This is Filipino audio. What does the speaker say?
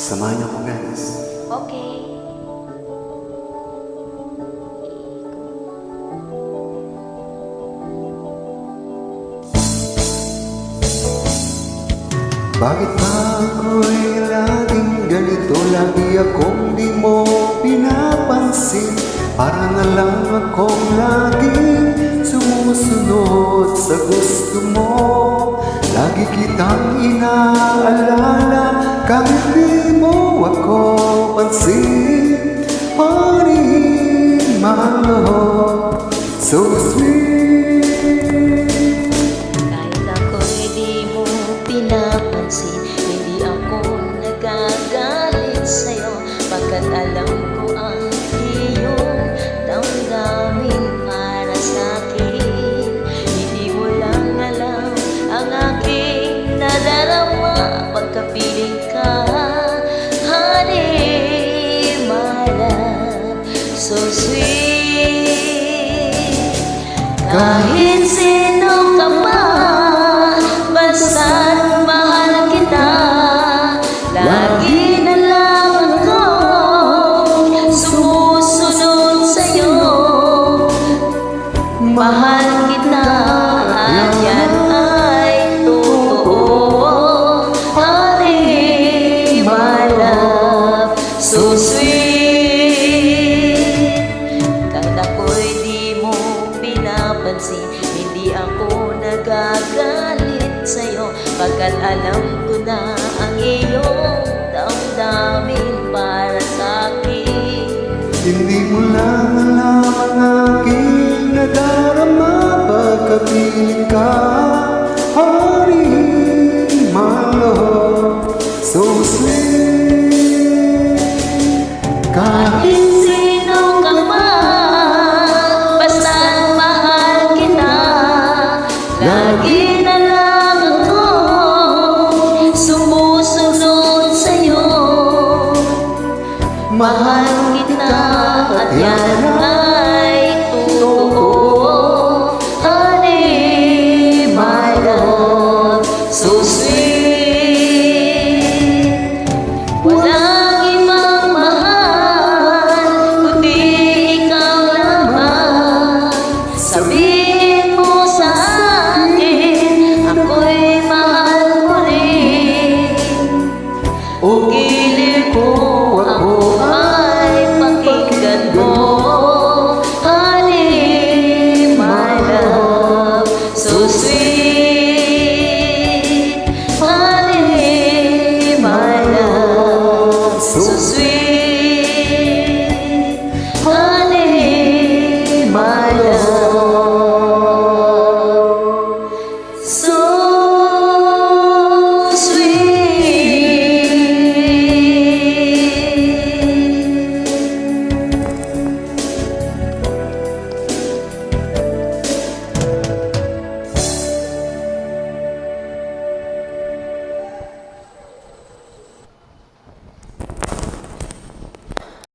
Samahan niyo ako, guys. Okay. Bakit ba ako'y laging ganito? Lagi akong di mo pinapansin. Para na lang akong laging sumusunod sa gusto mo. Lagi kitang inaalala kahit di mo ako pansin. Honey, my love, so sweet. Kahit ako'y di mo pinapansin, hindi ako nagagalit sa'yo, pagkat alam ko ang iyong damdamin para sa'kin. Hindi mo lang alam ang aking nadarama pagkapiling ka. Honey, my love, so sweet. Kahit sino ka man, basta't mahal kita. Lagi na lang ako sumusunod sa'yo. Mahal kita at yan ay totoo. Honey, my love, so sweet. Kahit ako'y di mo pinapansin, hindi ako nagagalit sa'yo, pagkat alam ko na ang iyong damdamin para sa'kin. Hindi mo lang alam ang aking nadarama pagkapiling ka. Honey, my love, so sweet. Kahit sino ka man, basta't mahal kita. Lagi na lang ako sumusunod sa'yo. Mahal kita at yan ay totoo. Honey, my love, so sweet. Walang ibang mahal kundi ikaw lamang. Sabihin mo sa akin, ako'y mahal mo rin. Oh, Gilid ko ako ay pakinggan mo. Honey, my love, so sweet. Honey, my love, so sweet. Honey, my love.